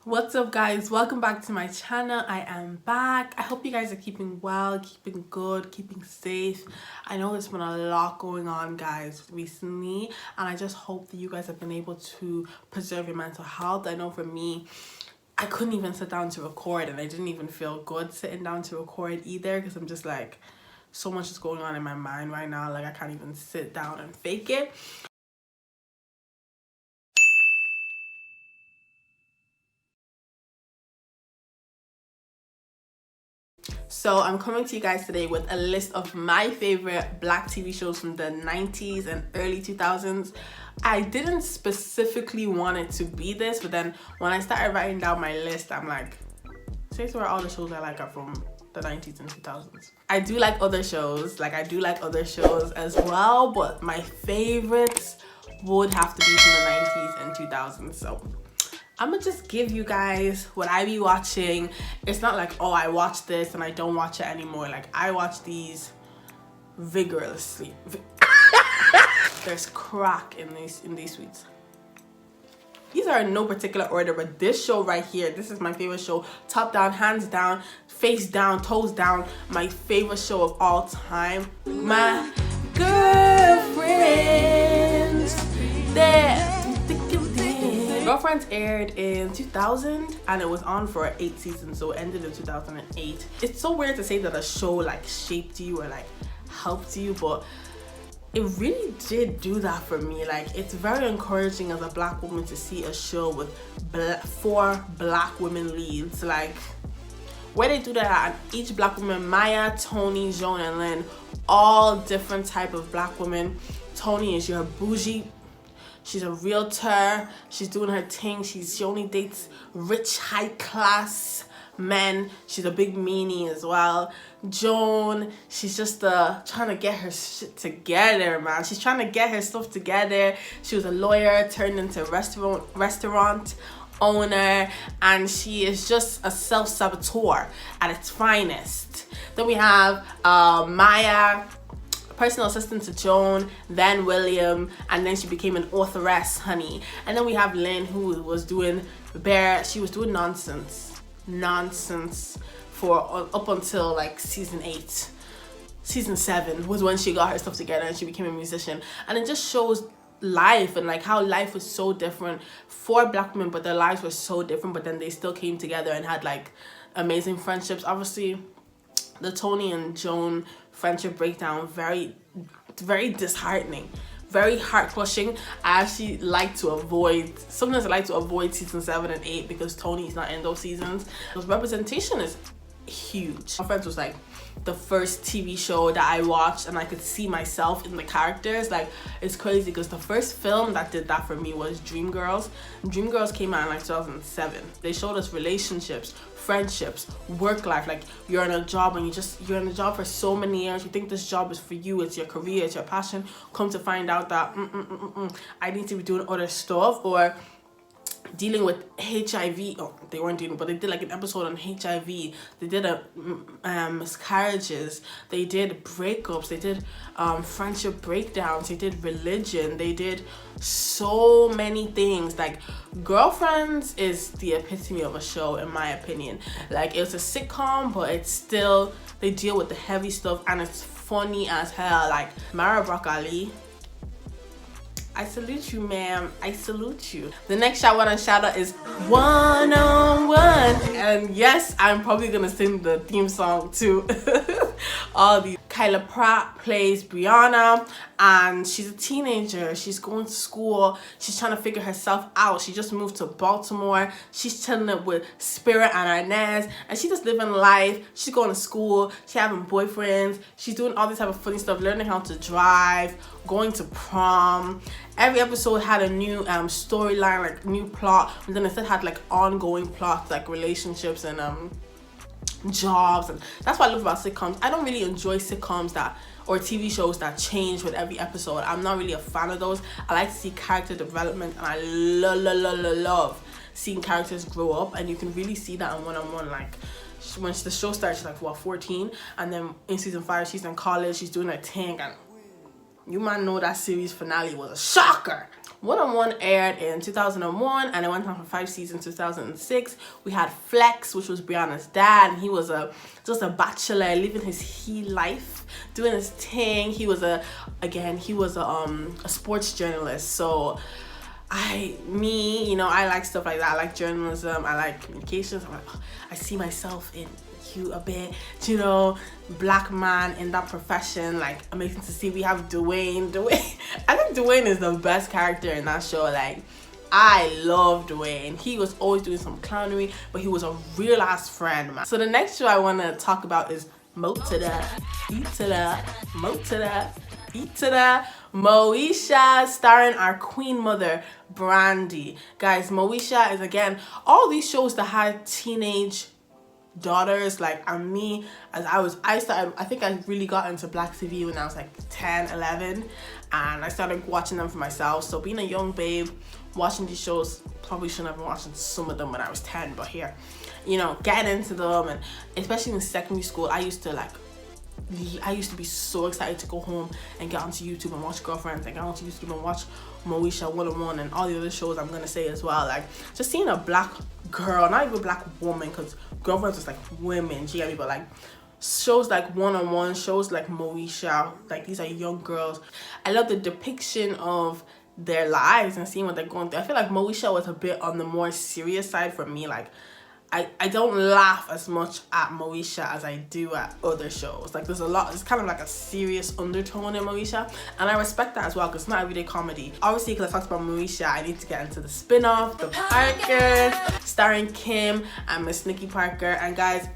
What's up, guys? Welcome back to my channel. I am back. I hope you guys are keeping well, keeping good, keeping safe. I know there's been a lot going on, guys, recently, and I just hope that you guys have been able to preserve your mental health. I know for me, I couldn't even sit down to record, and I didn't even feel good sitting down to record either, because I'm just like, so much is going on in my mind right now. Like, I can't even sit down and fake it. So I'm coming to you guys today with a list of my favorite black TV shows from the 90s and early 2000s. I didn't specifically want it to be this, but then when I started writing down my list, I'm like, say where all the shows I like are from the 90s and 2000s. I do like other shows, as well, but my favorites would have to be from the 90s and 2000s. So I'm gonna just give you guys what I be watching. It's not like, oh, I watch this and I don't watch it anymore. Like, I watch these vigorously. There's crack in these sweets. These are in no particular order, but this show right here, this is my favorite show. Top down, hands down, face down, toes down. My favorite show of all time. My girlfriends, Girlfriends aired in 2000 and it was on for 8 seasons, so it ended in 2008. It's so weird to say that a show like shaped you or like helped you, but it really did do that for me. Like, it's very encouraging as a black woman to see a show with 4 black women leads. Like, where they do that at each black woman, Maya, Tony, Joan, and Lynn, all different type of black women. Tony is your bougie. She's a realtor. She's doing her thing. She only dates rich, high class men. She's a big meanie as well. Joan, she's just trying to get her shit together, man. She's trying to get her stuff together. She was a lawyer turned into restaurant owner, and she is just a self-saboteur at its finest. Then we have Maya, personal assistant to Joan, then William, and then she became an authoress, honey. And then we have Lynn, who was doing she was doing nonsense for up until like season 8. Season 7 was when she got her stuff together and she became a musician. And it just shows life and like how life was so different for black women, but their lives were so different, but then they still came together and had like amazing friendships. Obviously, the Tony and Joan friendship breakdown, very disheartening, very heart-crushing. I actually sometimes I like to avoid season 7 and 8 because Tony is not in those seasons. Because representation is huge. My Friends was like the first TV show that I watched and I could see myself in the characters. Like, it's crazy because the first film that did that for me was Dreamgirls. Dreamgirls came out in like 2007. They showed us relationships, friendships, work life. Like, you're in a job and you're in a job for so many years. You think this job is for you, it's your career, it's your passion. Come to find out that I need to be doing other stuff, or dealing with HIV. Oh, they weren't dealing, but they did like an episode on HIV. They did miscarriages. They did breakups. They did friendship breakdowns. They did religion. They did so many things. Like, Girlfriends is the epitome of a show, in my opinion. Like, it's a sitcom, but it's still, they deal with the heavy stuff and it's funny as hell. Like, Mara Broccoli, I salute you, ma'am. I salute you. The next shout out and shout out is OneOnOne. And yes, I'm probably gonna sing the theme song to all these. Kyla Pratt plays Brianna, and she's a teenager. She's going to school. She's trying to figure herself out. She just moved to Baltimore. She's chilling up with Spirit and Inez, and she's just living life. She's going to school. She's having boyfriends. She's doing all this type of funny stuff, learning how to drive, going to prom. Every episode had a new storyline, like new plot, and then instead had like ongoing plots, like relationships and jobs. And that's what I love about sitcoms. I don't really enjoy sitcoms or TV shows that change with every episode. I'm not really a fan of those. I like to see character development, and I love seeing characters grow up, and you can really see that in OneOnOne. Like, when the show starts, she's like 14, and then in season 5 she's in college, she's doing her thing, and you might know that series finale was a shocker. OneOnOne aired in 2001 and it went on for 5 seasons. 2006 we had Flex, which was Brianna's dad, and he was just a bachelor living his life, doing his thing. He was a sports journalist. So I like stuff like that. I like journalism, I like communications. I'm like, oh, I see myself in you a bit, black man in that profession. Like, amazing to see. We have Dwayne. I think Dwayne is the best character in that show. Like, I love Dwayne. He was always doing some clownery, but he was a real ass friend, man. So the next show I want to talk about is Moishe, starring our queen mother Brandy. Guys, Moishe is, again, all these shows that had teenage daughters, like, and me, as I think I really got into black TV when I was like 10, 11, and I started watching them for myself. So being a young babe watching these shows, probably shouldn't have been watching some of them when I was 10, but here, getting into them. And especially in secondary school, I used to be so excited to go home and get onto YouTube and watch Girlfriends, and get onto YouTube and watch Moishe, OneOnOne, and all the other shows I'm gonna say as well. Like, just seeing a black girl, not even a black woman, because Girlfriends is like women, you get me? But like shows like OneOnOne, shows like Moishe, like, these are young girls. I love the depiction of their lives and seeing what they're going through. I feel like Moishe was a bit on the more serious side for me. Like, I don't laugh as much at Moishe as I do at other shows. Like, there's kind of like a serious undertone in Moishe, and I respect that as well, because it's not everyday comedy. Obviously, because I talked about Moishe, I need to get into the spin-off, The Parkers, starring Kim and Miss Nikki Parker. And guys,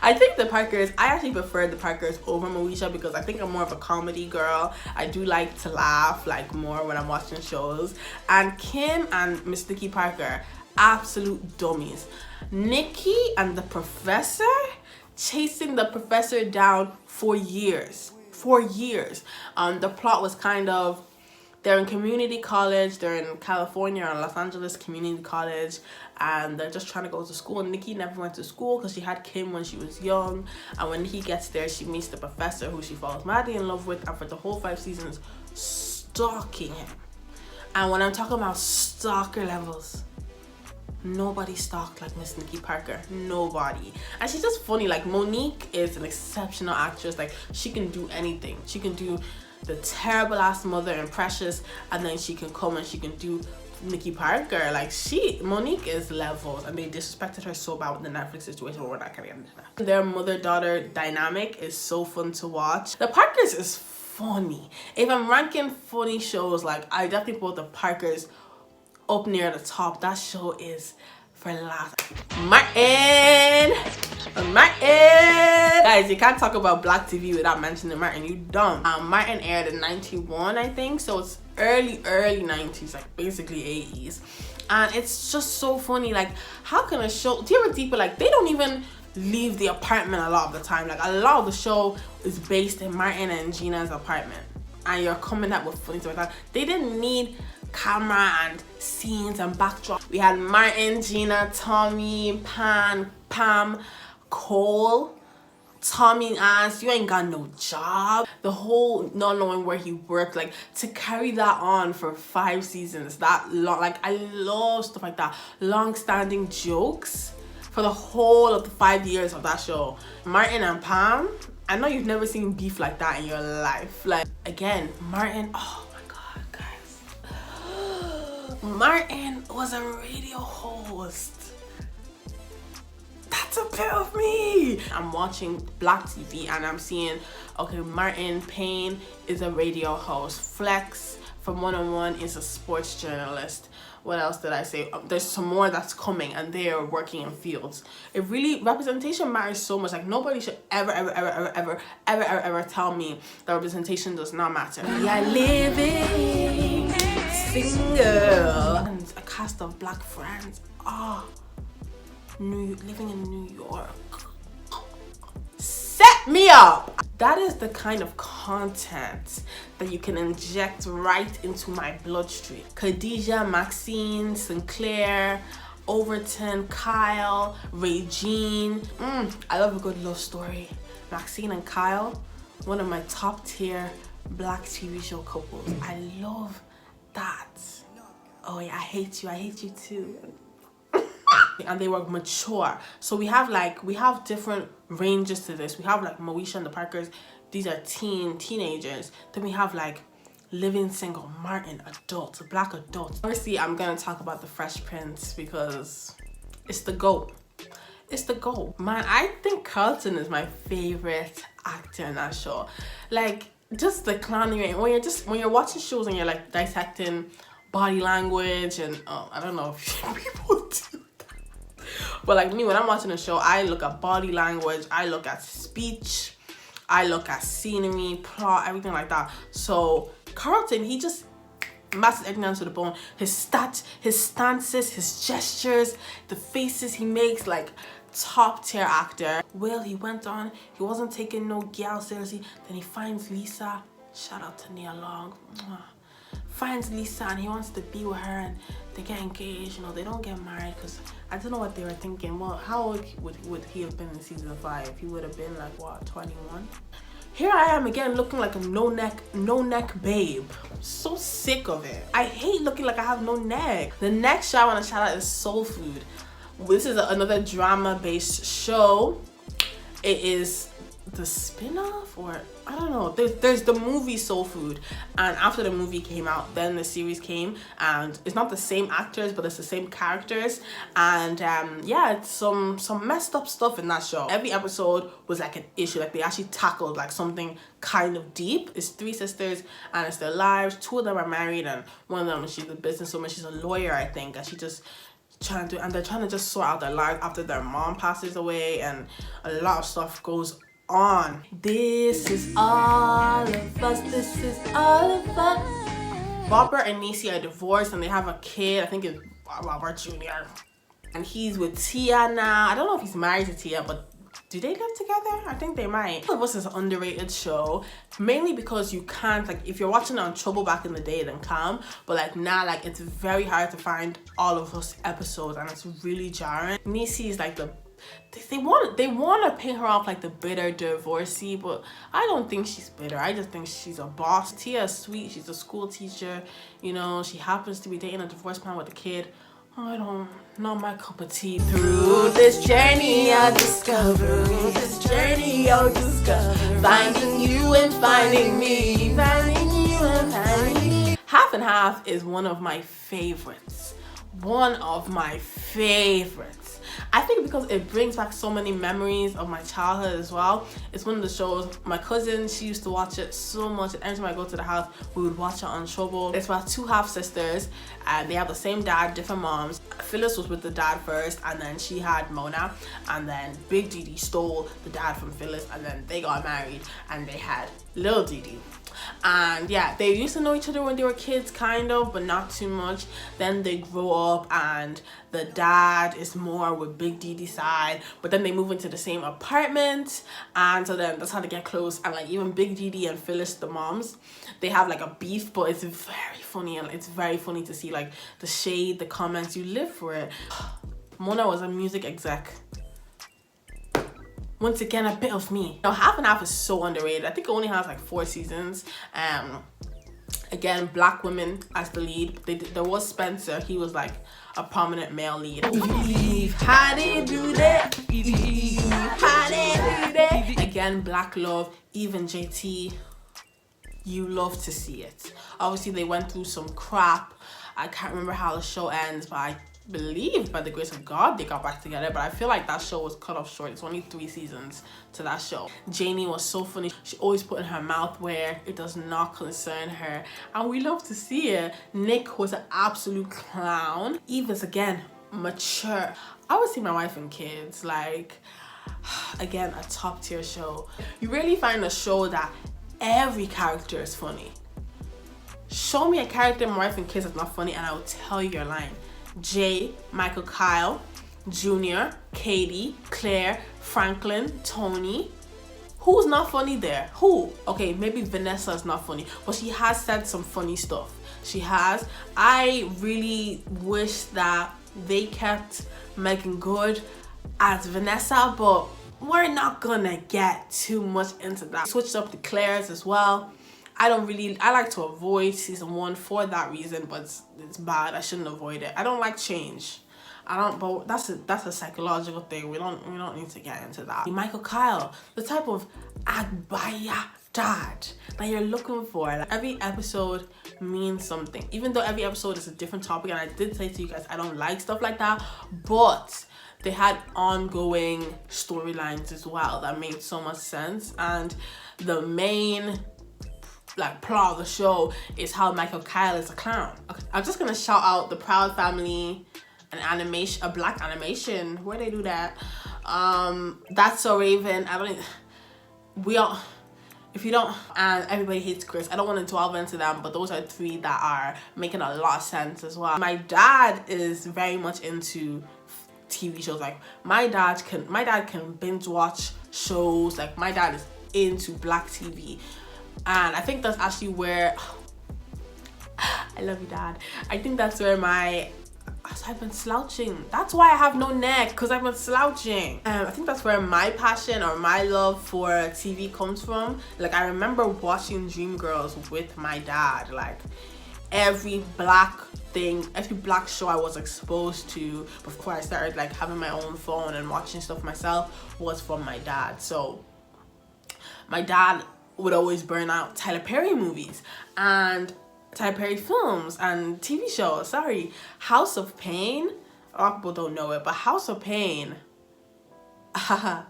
I think I actually prefer The Parkers over Moishe, because I think I'm more of a comedy girl. I do like to laugh, like, more when I'm watching shows. And Kim and Miss Nikki Parker, absolute dummies. Nikki and the professor, chasing the professor down for years. The plot was kind of, they're in community college, they're in California or Los Angeles community college, and they're just trying to go to school. And Nikki never went to school because she had Kim when she was young, and when he gets there, she meets the professor, who she falls madly in love with, and for the whole 5 seasons stalking him. And when I'm talking about stalker levels, nobody stalked like Miss Nikki Parker. Nobody. And she's just funny. Like, Monique is an exceptional actress. Like, she can do anything. She can do the terrible ass mother in Precious, and then she can come and she can do Nikki Parker. Like, Monique is levels, and they disrespected her so bad with the Netflix situation. We're not gonna get into that. Their mother-daughter dynamic is so fun to watch. The Parkers is funny. If I'm ranking funny shows, like, I definitely put The Parkers up near the top. That show is for last. Martin. Guys, you can't talk about black TV without mentioning Martin. You dumb. Martin aired in 91, I think, so it's early 90s, like basically 80s. And it's just so funny. Like, how can a show, do you ever people, like, they don't even leave the apartment a lot of the time. Like, a lot of the show is based in Martin and Gina's apartment, and you're coming up with funny stuff like that. They didn't need camera and scenes and backdrop. We had Martin, Gina, Tommy, Pam, Cole. Tommy asked, you ain't got no job. The whole not knowing where he worked, like, to carry that on for 5 seasons, that long, like, I love stuff like that. Long-standing jokes for the whole of the 5 years of that show. Martin and Pam, I know you've never seen beef like that in your life. Like, again, Martin, oh my God, guys. Martin was a radio host. That's a bit of me. I'm watching black TV and I'm seeing, okay, Martin Payne is a radio host. Flex from OneOnOne is a sports journalist. What else did I say? There's some more that's coming, and they are working in fields. It really, representation matters so much. Like, nobody should ever tell me that representation does not matter. We are living single. And a cast of black friends. Living in New York. Set me up. That is the kind of content that you can inject right into my bloodstream. Khadijah, Maxine, Sinclair, Overton, Kyle, Regine. I love a good love story. Maxine and Kyle, one of my top tier black TV show couples. I love that. oh yeah, I hate you too. And they were mature. So we have different ranges to this. We have like Moishe and the Parkers. These are teenagers. Then we have like living single, Martin, adults, black adults. Obviously, I'm gonna talk about the Fresh Prince because it's the GOAT. It's the GOAT. Man, I think Carlton is my favorite actor in that show. Like, just the clowning. When you're watching shows and you're like dissecting body language and I don't know if people do that. But like me, when I'm watching a show, I look at body language, I look at speech, I look at scenery, plot, everything like that. So Carlton, he just masses everything down to the bone. His stances, his gestures, the faces he makes, like top tier actor. Will, he went on, he wasn't taking no gal seriously. Then he finds Lisa. Shout out to Nia Long. Finds Lisa and he wants to be with her and they get engaged. You know, they don't get married because I don't know what they were thinking. Well, how old would he have been in season 5? He would have been like, what, 21? Here I am again looking like a no neck babe. So sick of it. I hate looking like I have no neck. The next show I want to shout out is Soul Food. This is another drama-based show. It is the spin-off, or I don't know. There's the movie Soul Food, and after the movie came out, then the series came, and it's not the same actors, but it's the same characters. And yeah, it's some messed up stuff in that show. Every episode was like an issue. Like they actually tackled like something kind of deep. It's 3 sisters and it's their lives. 2 of them are married, and one of them, she's a businesswoman, she's a lawyer, I think, and she just they're trying to just sort out their lives after their mom passes away, and a lot of stuff goes on. This is all of us. This is all of us. Robert and Niecy are divorced and they have a kid. I think it's Robert Jr. And he's with Tia now. I don't know if he's married to Tia, but do they live together? I think they might. All of Us is an underrated show, mainly because you can't, like, if you're watching it on Trouble back in the day, then come. But like now, like, it's very hard to find All of Us episodes, and it's really jarring. Niecy is like they want to paint her off like the bitter divorcee, but I don't think she's bitter. I just think she's a boss. Tia is sweet. She's a school teacher. You know, she happens to be dating a divorced man with a kid. Not my cup of tea. Through this journey I discover, finding you and finding me, finding you and finding me. Half and Half is one of my favorites. I think because it brings back so many memories of my childhood as well. It's one of the shows, my cousin, she used to watch it so much, and every time I go to the house, we would watch it on Trouble. It's about 2 half sisters, and they have the same dad, different moms. Phyllis was with the dad first, and then she had Mona, and then Big Didi stole the dad from Phyllis, and then they got married, and they had Lil Didi. And yeah, they used to know each other when they were kids, kind of, but not too much. Then they grow up and the dad is more with Big Didi's side, but then they move into the same apartment, and so then that's how they get close. And like even Big Didi and Phyllis, the moms, they have like a beef, but it's very funny, and it's very funny to see like the shade, the comments. You live for it. Mona was a music exec. Once again, a bit of me. Now, Half and Half is so underrated. I think it only has like 4 seasons. Again, black women as the lead. There was Spencer. He was like a prominent male lead. How they do that? How they do that? Again, black love. Even JT, you love to see it. Obviously, they went through some crap. I can't remember how the show ends, but I believe by the grace of God they got back together, but I feel like that show was cut off short. It's only 3 seasons to that show. Janie was so funny. She always put in her mouth where it does not concern her, and we love to see it. Nick was an absolute clown. Eva's again mature. I would see my wife and kids, like, again, a top tier show. You really find a show that every character is funny. Show me a character in My Wife and Kids that's not funny and I will tell you your line. Jay, Michael Kyle, Junior, Katie, Claire, Franklin, Tony. Who's not funny there? Who? Okay, maybe Vanessa is not funny, but she has said some funny stuff. She has. I really wish that they kept Megan Good as Vanessa, but we're not gonna get too much into that. Switched up the Claires as well. I like to avoid season 1 for that reason, but it's bad. I shouldn't avoid it. I don't like change. But that's a psychological thing. We don't need to get into that. Michael Kyle, the type of agbaya dad that you're looking for. Like, every episode means something, even though every episode is a different topic. And I did say to you guys, I don't like stuff like that, but they had ongoing storylines as well that made so much sense. And the main plot of the show is how Michael Kyle is a clown. Okay, I'm just gonna shout out the Proud Family, an animation, a black animation where they do that. That's So Raven. If you don't, and Everybody Hates Chris. I don't want to delve into them, but those are 3 that are making a lot of sense as well. My dad is very much into TV shows. Like, my dad can binge watch shows. Like, my dad is into black TV, and I think that's actually where I love you, Dad. I think that's where I've been slouching. That's why I have no neck, because I've been slouching. I think that's where my passion or my love for TV comes from. Like, I remember watching Dreamgirls with my dad. Like, every black show I was exposed to before I started like having my own phone and watching stuff myself was from my dad. So my dad would always burn out Tyler Perry movies and Tyler Perry films and TV shows. House of Pain. A lot of people don't know it, but House of Pain. I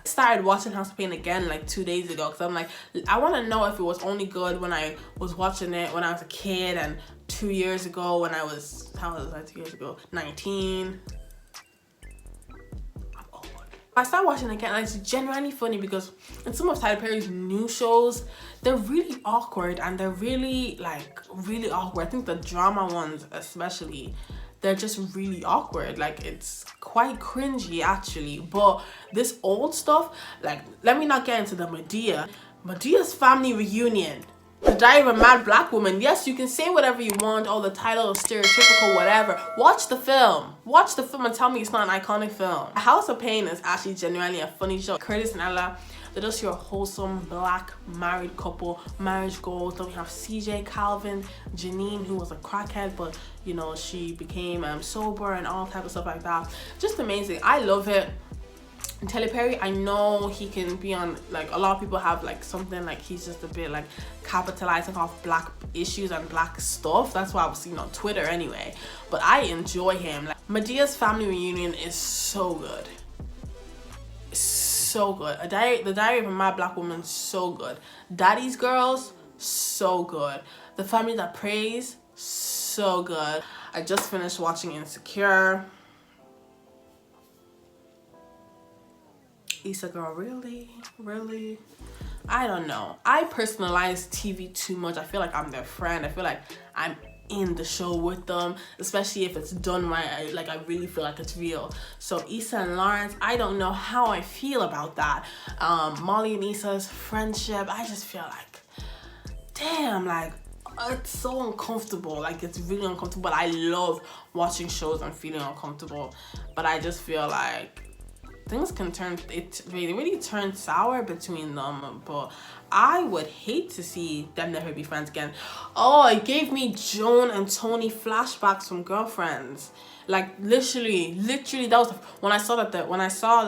started watching House of Pain again like 2 days ago, because I'm like, I want to know if it was only good when I was watching it when I was a kid, and 2 years ago when I was, how was I 2 years ago? 19. I'm old. I started watching it again, and it's genuinely funny because in some of Tyler Perry's new shows, they're really awkward, and they're really awkward. I think the drama ones especially, they're just really awkward. Like, it's quite cringy actually. But this old stuff, like, let me not get into the Medea's family reunion, The Diary of a Mad Black Woman. Yes, you can say whatever you want, the title is stereotypical, whatever. Watch the film and tell me it's not an iconic film. House of Pain is actually genuinely a funny show. Curtis and Ella, they're just your wholesome black married couple, marriage goals. Then we have CJ, Calvin, Janine, who was a crackhead, but you know, she became sober and all type of stuff like that. Just amazing. I love it. And Tyler Perry, I know he can be on, like, a lot of people have like something like he's just a bit like capitalizing off black issues and black stuff. That's what I was seeing on Twitter anyway. But I enjoy him. Like, Medea's family reunion is so good. So good. The Diary of a Mad Black Woman, so good. Daddy's Girls, so good. The Family That Prays, so good. I just finished watching Insecure. Issa girl, really? I don't know. I personalize TV too much. I feel like I'm their friend. I feel like I'm in the show with them, especially if it's done right. I really feel like it's real. So Issa and Lawrence, I don't know how I feel about that. Molly and Issa's friendship, I just feel like, damn, like, it's so uncomfortable. Like, it's really uncomfortable. But I love watching shows and feeling uncomfortable. But I just feel like things can turn, it really turned sour between them. But I would hate to see them never be friends again. Oh, it gave me Joan and Tony flashbacks from Girlfriends. Like, literally that was when I saw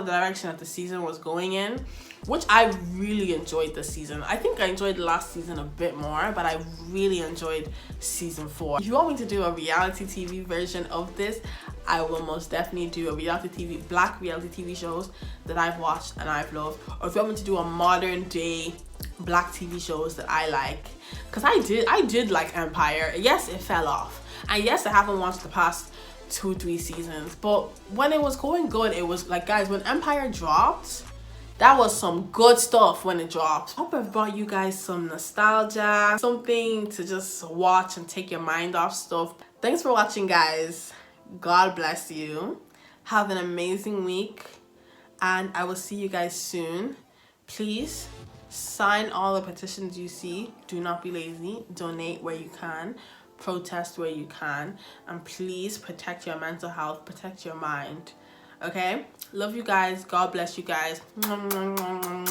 the direction that the season was going in, which I really enjoyed this season. I think I enjoyed the last season a bit more, but I really enjoyed season 4. If you want me to do a reality TV version of this, I will most definitely do a black reality TV shows that I've watched and I've loved. Or if you want me to do a modern day black TV shows that I like, because I did like Empire. Yes, it fell off, and yes, I haven't watched the past 2-3 seasons, but when it was going good, it was like, guys, when Empire dropped, that was some good stuff when it dropped. I hope I've brought you guys some nostalgia, something to just watch and take your mind off stuff. Thanks for watching, guys. God bless you. Have an amazing week, and I will see you guys soon. Please sign all the petitions you see. Do not be lazy. Donate where you can. Protest where you can. And please protect your mental health. Protect your mind. Okay? Love you guys. God bless you guys.